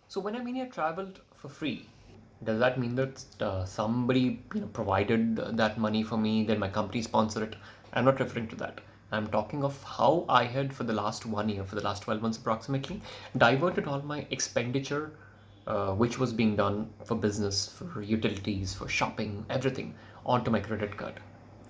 So when I mean I traveled for free, does that mean that somebody provided that money for me, then my company sponsored it? I'm not referring to that. I'm talking of how I had for the last 1 year, for the last 12 months approximately, diverted all my expenditure, which was being done for business, for utilities, for shopping, everything, onto my credit card.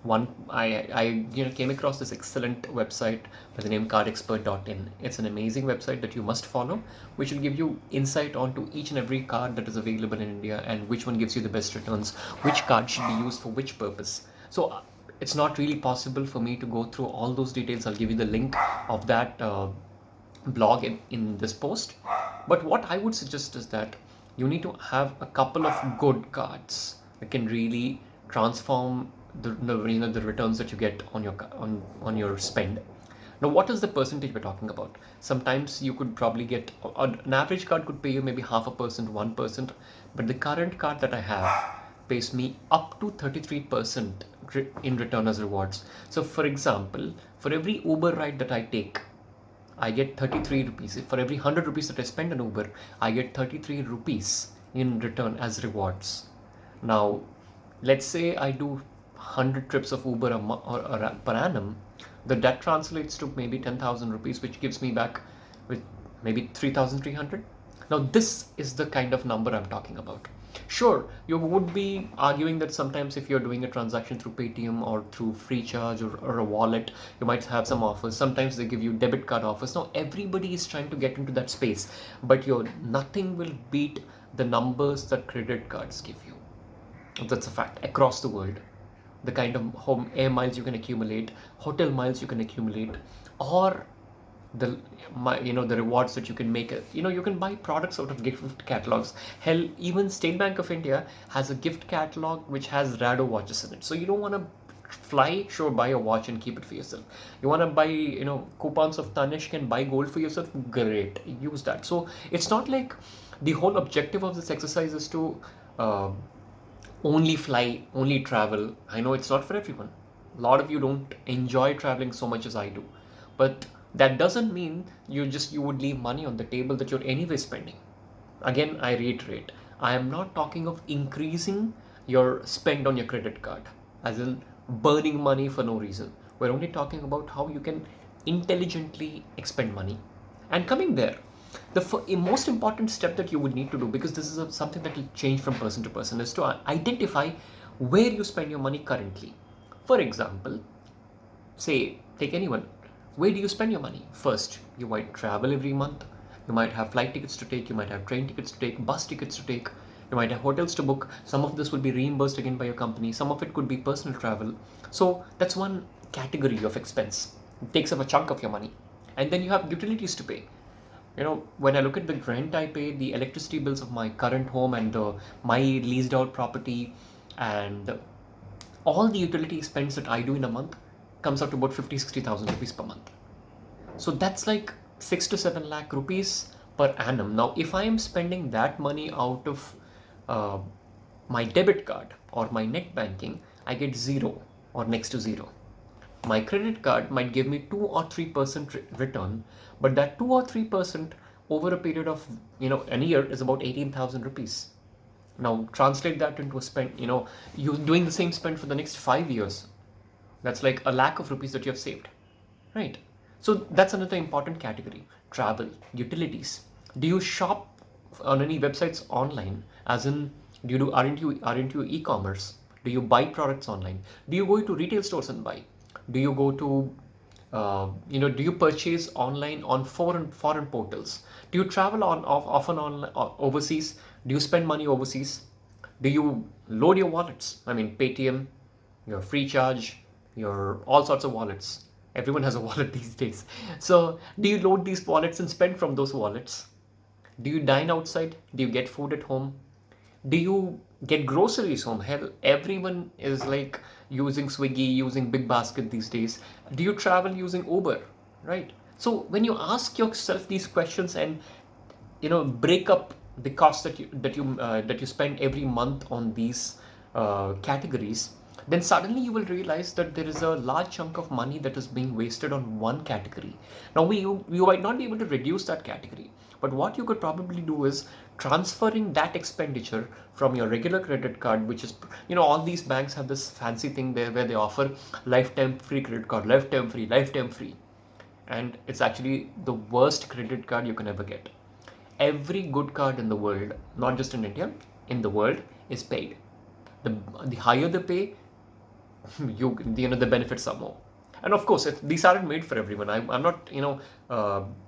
I came across this excellent website by the name cardexpert.in. It's an amazing website that you must follow, which will give you insight onto each and every card that is available in India and which one gives you the best returns, which card should be used for which purpose. So it's not really possible for me to go through all those details. I'll give you the link of that blog in this post. But what I would suggest is that you need to have a couple of good cards that can really transform the returns that you get on on your spend. Now, what is the percentage we're talking about? Sometimes you could probably get an average card could pay you maybe 0.5%, 1%, but the current card that I have pays me up to 33% in return as rewards. So, for example, for every Uber ride that I take, I get 33 rupees. For every 100 rupees that I spend on Uber, I get 33 rupees in return as rewards. Now, let's say I do 100 trips of Uber or per annum, that translates to maybe 10,000 rupees, which gives me back with maybe 3,300. Now, this is the kind of number I'm talking about. Sure, you would be arguing that sometimes if you're doing a transaction through Paytm or through Freecharge or a wallet, you might have some offers. Sometimes they give you debit card offers. Now, everybody is trying to get into that space, but nothing will beat the numbers that credit cards give you. That's a fact across the world. The kind of home air miles you can accumulate, hotel miles you can accumulate, or the rewards that you can make. You can buy products out of gift catalogs. Hell, even State Bank of India has a gift catalog which has Rado watches in it. So you don't want to fly, sure, buy a watch and keep it for yourself. You want to buy coupons of Tanishq and buy gold for yourself, great, use that. So it's not like the whole objective of this exercise is to uh, only fly, only travel. I know it's not for everyone. A lot of you don't enjoy traveling so much as I do. But that doesn't mean you would leave money on the table that you're anyway spending. Again, I reiterate, I am not talking of increasing your spend on your credit card, as in burning money for no reason. We're only talking about how you can intelligently expend money. And coming there, the most important step that you would need to do, because this is something that will change from person to person, is to identify where you spend your money currently. For example, say, take anyone. Where do you spend your money? First, you might travel every month. You might have flight tickets to take. You might have train tickets to take, bus tickets to take. You might have hotels to book. Some of this will be reimbursed again by your company. Some of it could be personal travel. So that's one category of expense. It takes up a chunk of your money. And then you have utilities to pay. When I look at the rent I pay, the electricity bills of my current home and my leased out property, and all the utility expense that I do in a month comes out to about 50,000-60,000 rupees per month. So that's like 6 to 7 lakh rupees per annum. Now, if I am spending that money out of uh, my debit card or my net banking, I get zero or next to zero. My credit card might give me 2 or 3% return, but that 2 or 3% over a period of an year is about 18,000 rupees. Now translate that into a spend. You doing the same spend for the next 5 years. That's like a lakh of rupees that you have saved, right? So that's another important category. Travel, utilities. Do you shop on any websites online? As in, do you do aren't you e-commerce? Do you buy products online? Do you go to retail stores and buy? Do you go to do you purchase online on foreign portals? Do you travel often on overseas? Do you spend money overseas? Do you load your wallets? I mean, Paytm, your Freecharge, your all sorts of wallets. Everyone has a wallet these days. So, do you load these wallets and spend from those wallets? Do you dine outside? Do you get food at home? Do you get groceries home? Hell, everyone is like using Swiggy, using Big Basket these days. Do you travel using Uber? Right? So when you ask yourself these questions and break up the cost that you spend every month on these categories, then suddenly you will realize that there is a large chunk of money that is being wasted on one category. Now, you might not be able to reduce that category, but what you could probably do is transferring that expenditure from your regular credit card, which is, all these banks have this fancy thing there where they offer lifetime free credit card, lifetime free. And it's actually the worst credit card you can ever get. Every good card in the world, not just in India, in the world, is paid. The higher the pay, the benefits are more. And of course, these aren't made for everyone. I'm not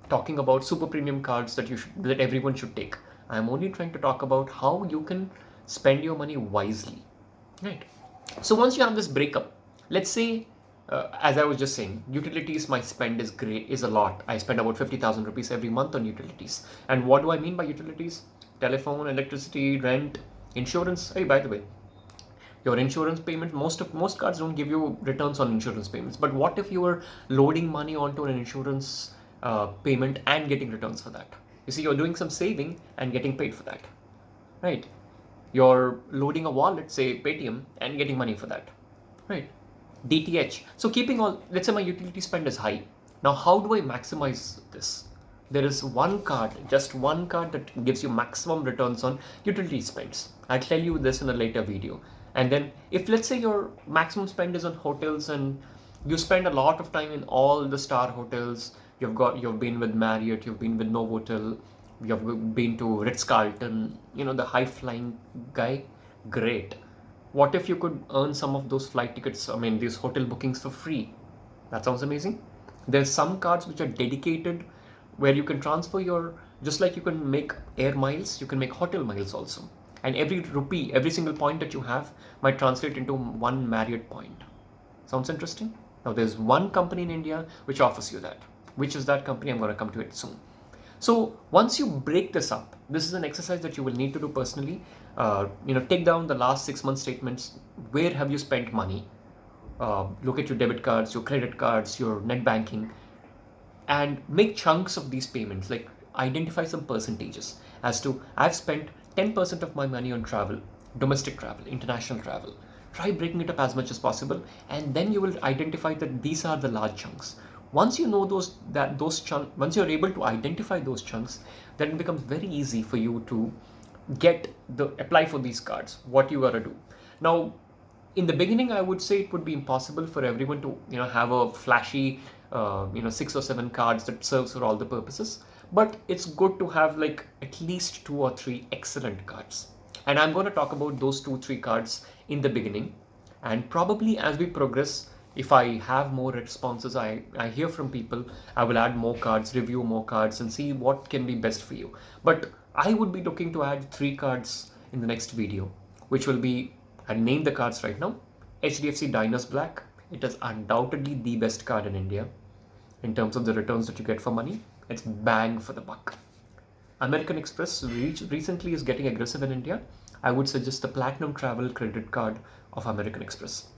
talking about super premium cards that everyone should take. I'm only trying to talk about how you can spend your money wisely, right? So once you have this breakup, let's say, as I was just saying, utilities, my spend is a lot. I spend about 50,000 rupees every month on utilities. And what do I mean by utilities? Telephone, electricity, rent, insurance. Hey, by the way, your insurance payment, most cards don't give you returns on insurance payments. But what if you were loading money onto an insurance payment and getting returns for that? You see, you're doing some saving and getting paid for that, right? You're loading a wallet, say Paytm, and getting money for that, right? DTH. So keeping all, let's say my utility spend is high. Now, how do I maximize this? There is one card, just one card, that gives you maximum returns on utility spends. I'll tell you this in a later video. And then if, let's say, your maximum spend is on hotels and you spend a lot of time in all the star hotels, you've been with Marriott, you've been with Novotel, you've been to Ritz-Carlton, the high flying guy, great. What if you could earn some of those flight tickets, these hotel bookings for free? That sounds amazing. There's some cards which are dedicated where you can transfer just like you can make air miles, you can make hotel miles also. And every rupee, every single point that you have might translate into one Marriott point. Sounds interesting? Now there's one company in India which offers you that. Which is that company? I'm going to come to it soon. So once you break this up, this is an exercise that you will need to do personally. Take down the last 6 month statements. Where have you spent money? Look at your debit cards, your credit cards, your net banking, and make chunks of these payments. Like identify some percentages as to I've spent 10% of my money on travel, domestic travel, international travel. Try breaking it up as much as possible, and then you will identify that these are the large chunks. Once you know once you're able to identify those chunks, then it becomes very easy for you to apply for these cards. What you gotta do now. In the beginning, I would say it would be impossible for everyone to have a flashy 6 or 7 cards that serves for all the purposes, but it's good to have like at least 2 or 3 excellent cards. And I'm going to talk about those 2-3 cards in the beginning, and probably as we progress, if I have more responses, I hear from people, I will add more cards, review more cards, and see what can be best for you. But I would be looking to add 3 cards in the next video, which will be, I'll name the cards right now. HDFC Diners Black. It is undoubtedly the best card in India in terms of the returns that you get for money. It's bang for the buck. American Express recently is getting aggressive in India. I would suggest the Platinum Travel Credit Card of American Express.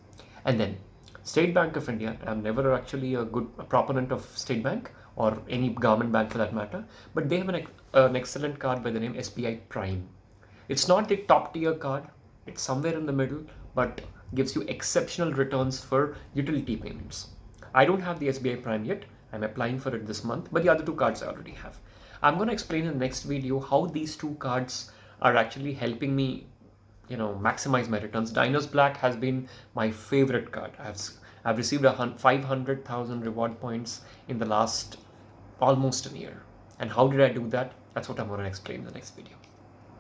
And then State Bank of India. I'm never actually a proponent of State Bank or any government bank for that matter, but they have an excellent card by the name SBI Prime. It's not the top tier card. It's somewhere in the middle, but gives you exceptional returns for utility payments. I don't have the SBI Prime yet. I'm applying for it this month, but the other 2 cards I already have. I'm going to explain in the next video how these 2 cards are actually helping me, maximize my returns. Diners Black has been my favorite card. I've received 500,000 reward points in the last almost a year. And how did I do that? That's what I'm going to explain in the next video.